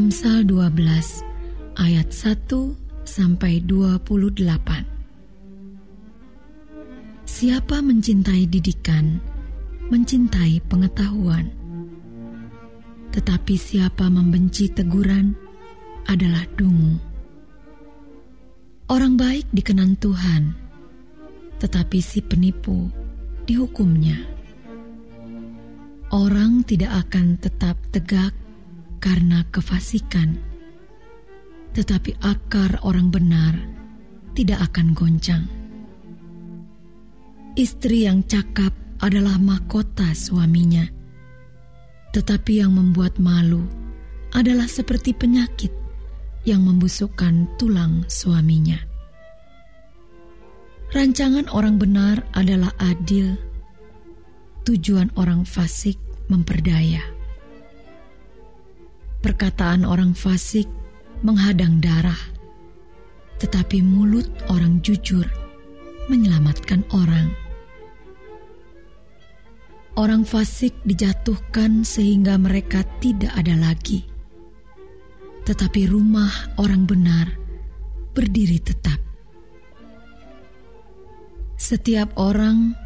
Amsal 12 ayat 1-28. Siapa mencintai didikan, mencintai pengetahuan. Tetapi siapa membenci teguran adalah dungu. Orang baik dikenan Tuhan, tetapi si penipu dihukumnya. Orang tidak akan tetap tegak karena kefasikan, tetapi akar orang benar tidak akan goncang. Istri yang cakap adalah mahkota suaminya, tetapi yang membuat malu adalah seperti penyakit yang membusukkan tulang suaminya. Rancangan orang benar adalah adil, tujuan orang fasik memperdaya. Perkataan orang fasik menghadang darah, tetapi mulut orang jujur menyelamatkan orang. Orang fasik dijatuhkan sehingga mereka tidak ada lagi, tetapi rumah orang benar berdiri tetap. Setiap orang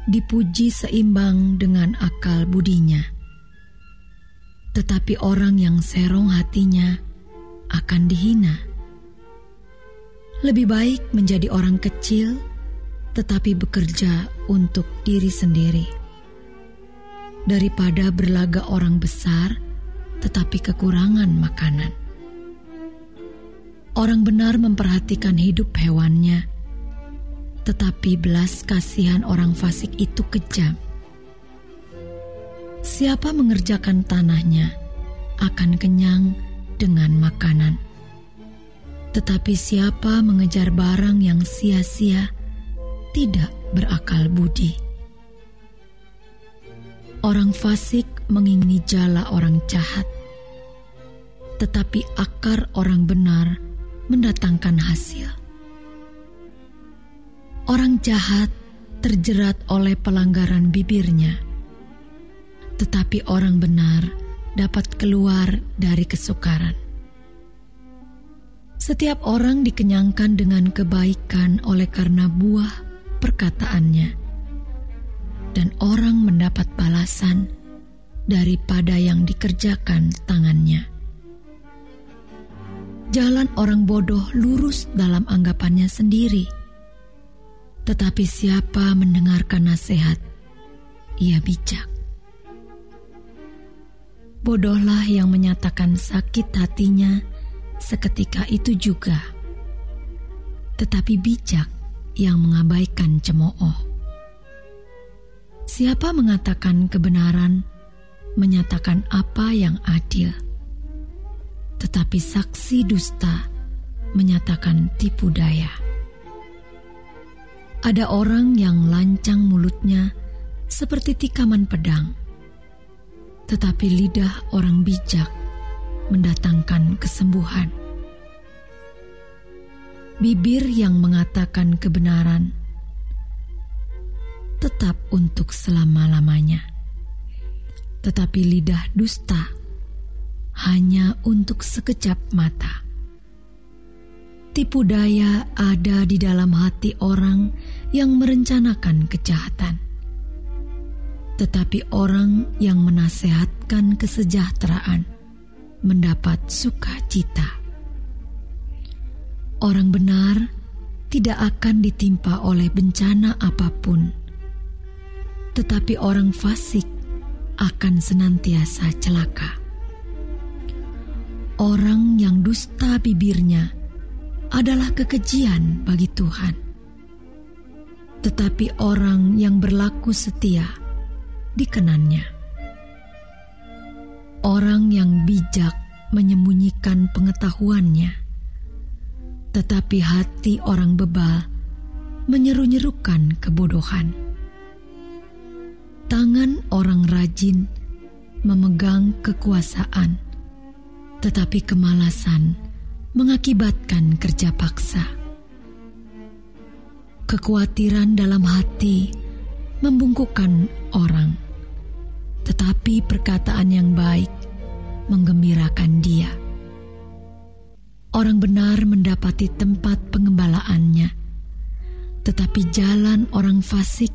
dipuji seimbang dengan akal budinya, tetapi orang yang serong hatinya akan dihina. Lebih baik menjadi orang kecil, tetapi bekerja untuk diri sendiri, daripada berlaga orang besar, tetapi kekurangan makanan. Orang benar memperhatikan hidup hewannya, tetapi belas kasihan orang fasik itu kejam. Siapa mengerjakan tanahnya akan kenyang dengan makanan, tetapi siapa mengejar barang yang sia-sia tidak berakal budi. Orang fasik mengingini jala orang jahat, tetapi akar orang benar mendatangkan hasil. Orang jahat terjerat oleh pelanggaran bibirnya, tetapi orang benar dapat keluar dari kesukaran. Setiap orang dikenyangkan dengan kebaikan oleh karena buah perkataannya, dan orang mendapat balasan daripada yang dikerjakan tangannya. Jalan orang bodoh lurus dalam anggapannya sendiri, tetapi siapa mendengarkan nasihat, ia bijak. Bodohlah yang menyatakan sakit hatinya seketika itu juga, tetapi bijak yang mengabaikan cemooh. Siapa mengatakan kebenaran, menyatakan apa yang adil, tetapi saksi dusta menyatakan tipu daya. Ada orang yang lancang mulutnya seperti tikaman pedang, tetapi lidah orang bijak mendatangkan kesembuhan. Bibir yang mengatakan kebenaran tetap untuk selama-lamanya, tetapi lidah dusta hanya untuk sekejap mata. Tipu daya ada di dalam hati orang yang merencanakan kejahatan, tetapi orang yang menasehatkan kesejahteraan mendapat sukacita. Orang benar tidak akan ditimpa oleh bencana apapun, tetapi orang fasik akan senantiasa celaka. Orang yang dusta bibirnya adalah kekejian bagi Tuhan, tetapi orang yang berlaku setia dikenannya. Orang yang bijak menyembunyikan pengetahuannya, tetapi hati orang bebal menyeru-nyerukan kebodohan. Tangan orang rajin memegang kekuasaan, tetapi kemalasan mengakibatkan kerja paksa. Kekhawatiran dalam hati membungkukkan orang, tetapi perkataan yang baik menggembirakan dia. Orang benar mendapati tempat pengembalaannya, tetapi jalan orang fasik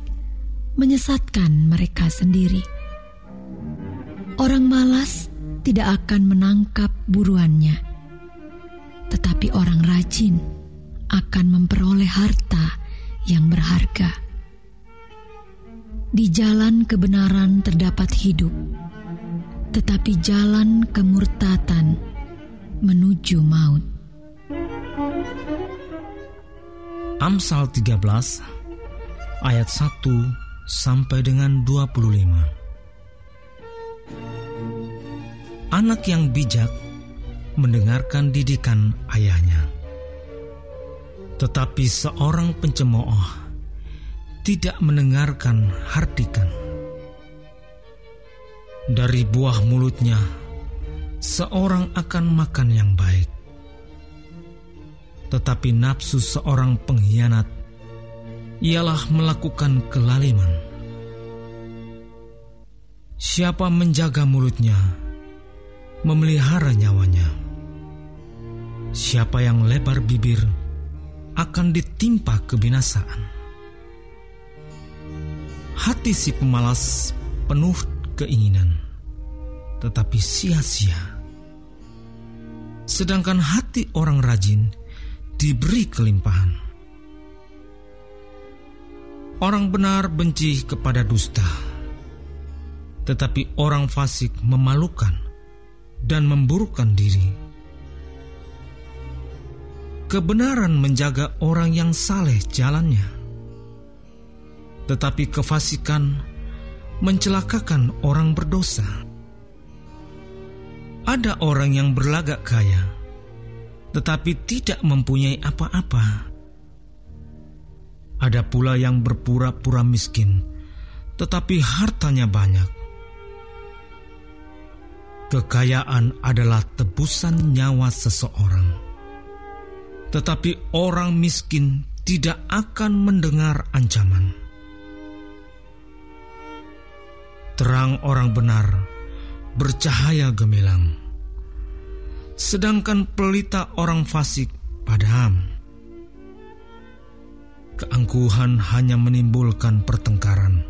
menyesatkan mereka sendiri. Orang malas tidak akan menangkap buruannya, tetapi orang rajin akan memperoleh harta yang berharga. Di jalan kebenaran terdapat hidup, tetapi jalan kemurtatan menuju maut. Amsal 13 ayat 1 sampai dengan 25. Anak yang bijak mendengarkan didikan ayahnya, tetapi seorang pencemooh tidak mendengarkan hardikan. Dari buah mulutnya seorang akan makan yang baik, tetapi nafsu seorang pengkhianat ialah melakukan kelaliman. Siapa menjaga mulutnya, memelihara nyawanya. Siapa yang lebar bibir akan ditimpa kebinasaan. Hati si pemalas penuh keinginan, tetapi sia-sia. Sedangkan hati orang rajin diberi kelimpahan. Orang benar benci kepada dusta, tetapi orang fasik memalukan dan memburukkan diri. Kebenaran menjaga orang yang saleh jalannya, tetapi kefasikan mencelakakan orang berdosa. Ada orang yang berlagak kaya, tetapi tidak mempunyai apa-apa. Ada pula yang berpura-pura miskin, tetapi hartanya banyak. Kekayaan adalah tebusan nyawa seseorang, tetapi orang miskin tidak akan mendengar ancaman. Terang orang benar bercahaya gemilang, sedangkan pelita orang fasik padam. Keangkuhan hanya menimbulkan pertengkaran,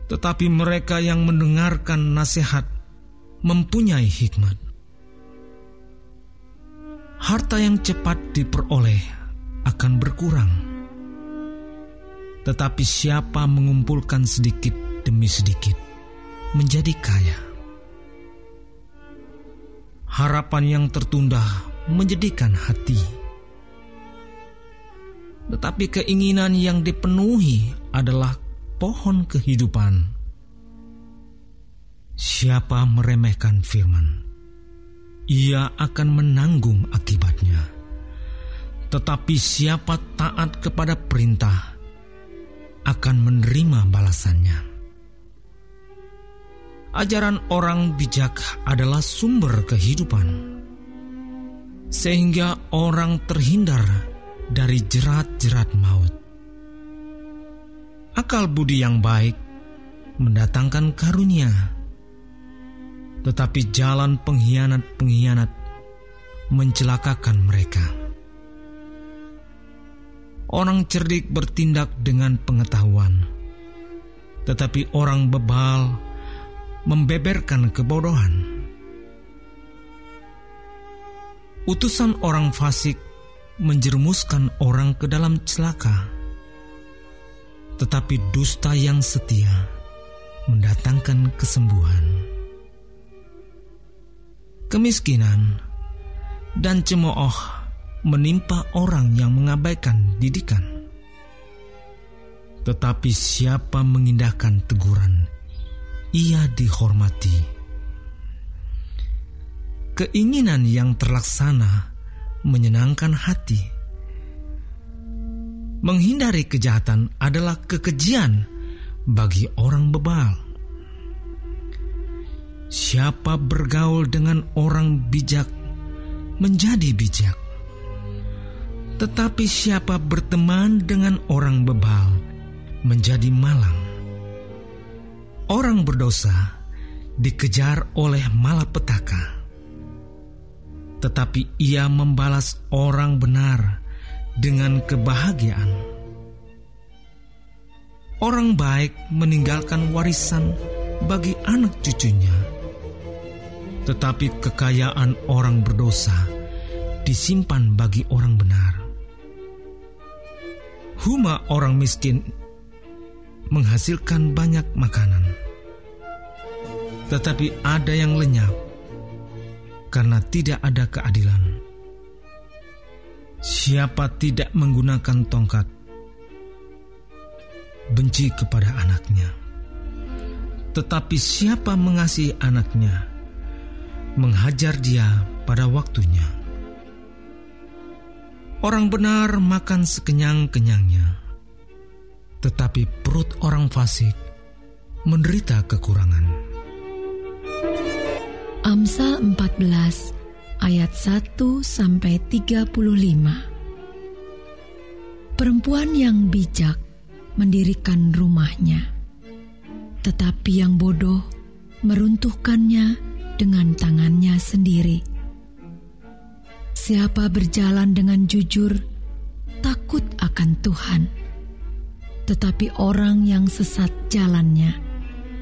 tetapi mereka yang mendengarkan nasihat mempunyai hikmat. Harta yang cepat diperoleh akan berkurang, tetapi siapa mengumpulkan sedikit demi sedikit menjadi kaya. Harapan yang tertunda menjadikan hati, tetapi keinginan yang dipenuhi adalah pohon kehidupan. Siapa meremehkan firman, ia akan menanggung akibatnya. Tetapi siapa taat kepada perintah akan menerima balasannya. Ajaran orang bijak adalah sumber kehidupan, sehingga orang terhindar dari jerat-jerat maut. Akal budi yang baik mendatangkan karunia, tetapi jalan pengkhianat-pengkhianat mencelakakan mereka. Orang cerdik bertindak dengan pengetahuan, tetapi orang bebal membeberkan kebodohan. Utusan orang fasik menjerumuskan orang ke dalam celaka, tetapi dusta yang setia mendatangkan kesembuhan. Kemiskinan dan cemooh menimpa orang yang mengabaikan didikan, tetapi siapa mengindahkan teguran, ia dihormati. Keinginan yang terlaksana menyenangkan hati. Menghindari kejahatan adalah kekejian bagi orang bebal. Siapa bergaul dengan orang bijak menjadi bijak, tetapi siapa berteman dengan orang bebal menjadi malang. Orang berdosa dikejar oleh malapetaka, tetapi Ia membalas orang benar dengan kebahagiaan. Orang baik meninggalkan warisan bagi anak cucunya, tetapi kekayaan orang berdosa disimpan bagi orang benar. Huma orang miskin menghasilkan banyak makanan, tetapi ada yang lenyap karena tidak ada keadilan. Siapa tidak menggunakan tongkat, benci kepada anaknya. Tetapi siapa mengasihi anaknya, menghajar dia pada waktunya. Orang benar makan sekenyang-kenyangnya, tetapi perut orang fasik menderita kekurangan. Amsal 14 ayat 1-35. Perempuan yang bijak mendirikan rumahnya, tetapi yang bodoh meruntuhkannya dengan tangannya sendiri. Siapa berjalan dengan jujur, takut akan Tuhan, tetapi orang yang sesat jalannya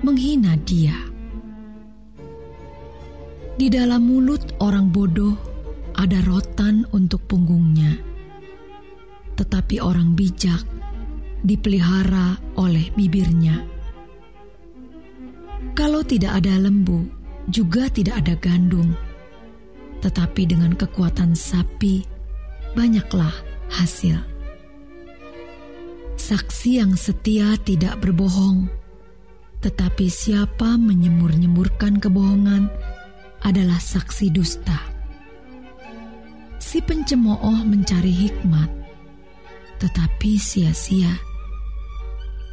menghina Dia. Di dalam mulut orang bodoh ada rotan untuk punggungnya, tetapi orang bijak dipelihara oleh bibirnya. Kalau tidak ada lembu, juga tidak ada gandum, tetapi dengan kekuatan sapi banyaklah hasil. Saksi yang setia tidak berbohong, tetapi siapa menyembur-nyemburkan kebohongan adalah saksi dusta. Si pencemooh mencari hikmat, tetapi sia-sia.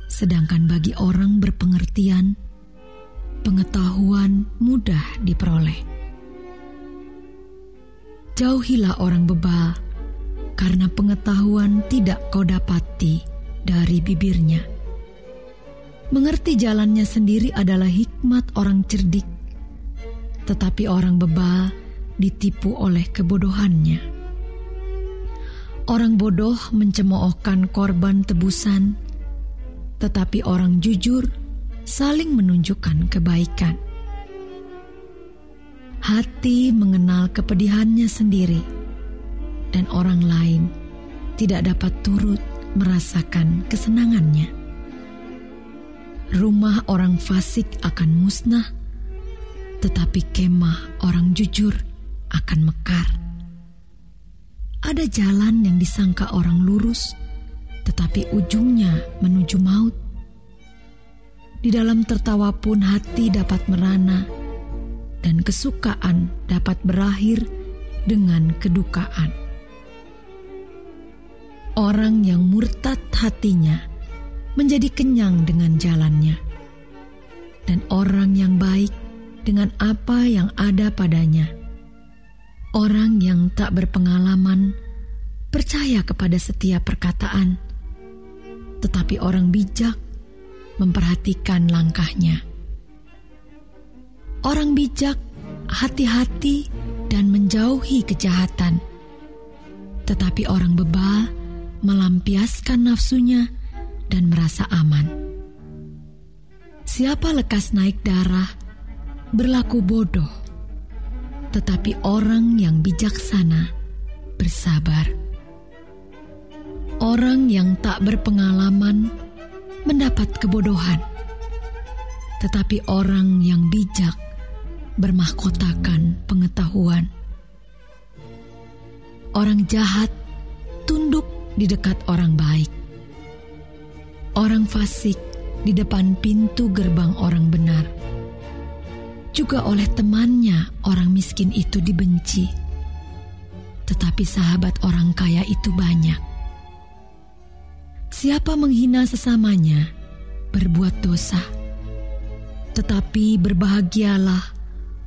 Sedangkan bagi orang berpengertian, pengetahuan mudah diperoleh. Jauhilah orang bebal, karena pengetahuan tidak kau dapati dari bibirnya. Mengerti jalannya sendiri adalah hikmat orang cerdik, tetapi orang bebal ditipu oleh kebodohannya. Orang bodoh mencemoohkan korban tebusan, tetapi orang jujur saling menunjukkan kebaikan. Hati mengenal kepedihannya sendiri, dan orang lain tidak dapat turut merasakan kesenangannya. Rumah orang fasik akan musnah, tetapi kemah orang jujur akan mekar. Ada jalan yang disangka orang lurus, tetapi ujungnya menuju maut. Di dalam tertawa pun hati dapat merana, dan kesukaan dapat berakhir dengan kedukaan. Orang yang murtad hatinya menjadi kenyang dengan jalannya, dan orang yang baik dengan apa yang ada padanya. Orang yang tak berpengalaman percaya kepada setiap perkataan, tetapi orang bijak memperhatikan langkahnya. Orang bijak hati-hati dan menjauhi kejahatan, tetapi orang bebal melampiaskan nafsunya dan merasa aman. Siapa lekas naik darah berlaku bodoh, tetapi orang yang bijaksana bersabar. Orang yang tak berpengalaman mendapat kebodohan, tetapi orang yang bijak bermahkotakan pengetahuan. Orang jahat tunduk di dekat orang baik. Orang fasik di depan pintu gerbang orang benar. Juga oleh temannya orang miskin itu dibenci, tetapi sahabat orang kaya itu banyak. Siapa menghina sesamanya berbuat dosa, tetapi berbahagialah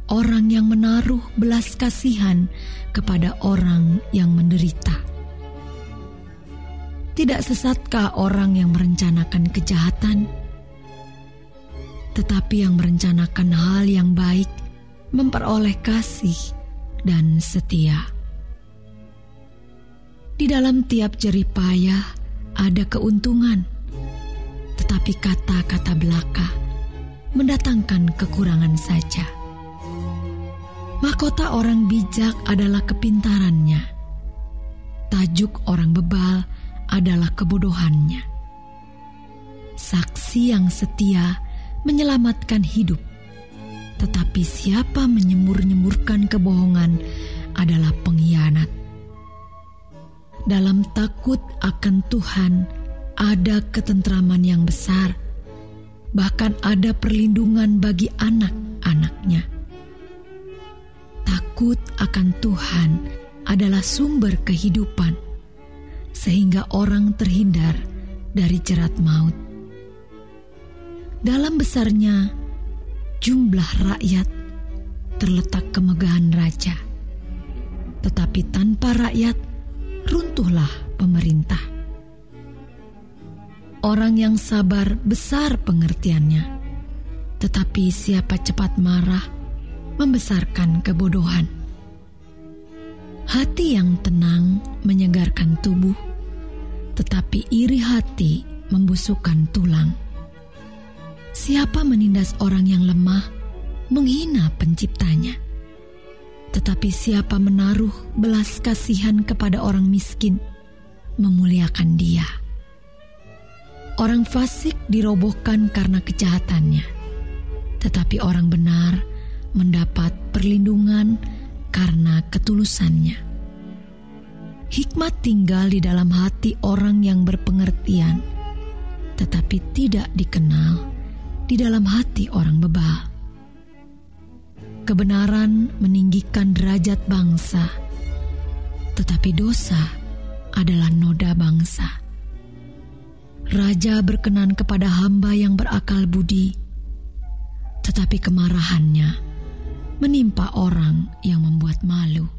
orang yang menaruh belas kasihan kepada orang yang menderita. Tidak sesatkah orang yang merencanakan kejahatan? Tetapi yang merencanakan hal yang baik memperoleh kasih dan setia. Di dalam tiap jerih payah ada keuntungan, tetapi kata-kata belaka mendatangkan kekurangan saja. Mahkota orang bijak adalah kepintarannya. Tajuk orang bebal adalah kebodohannya. Saksi yang setia menyelamatkan hidup, tetapi siapa menyembur-nyemburkan kebohongan adalah pengkhianat. Dalam takut akan Tuhan ada ketentraman yang besar, bahkan ada perlindungan bagi anak-anaknya. Takut akan Tuhan adalah sumber kehidupan, sehingga orang terhindar dari jerat maut. Dalam besarnya jumlah rakyat terletak kemegahan raja, tetapi tanpa rakyat runtuhlah pemerintah. Orang yang sabar besar pengertiannya, tetapi siapa cepat marah membesarkan kebodohan. Hati yang tenang menyegarkan tubuh, tetapi iri hati membusukkan tulang. Siapa menindas orang yang lemah menghina penciptanya, tetapi siapa menaruh belas kasihan kepada orang miskin memuliakan dia. Orang fasik dirobohkan karena kejahatannya, tetapi orang benar mendapat perlindungan karena ketulusannya. Hikmat tinggal di dalam hati orang yang berpengertian, tetapi tidak dikenal di dalam hati orang bebal. Kebenaran meninggikan derajat bangsa, tetapi dosa adalah noda bangsa. Raja berkenan kepada hamba yang berakal budi, tetapi kemarahannya menimpa orang yang membuat malu.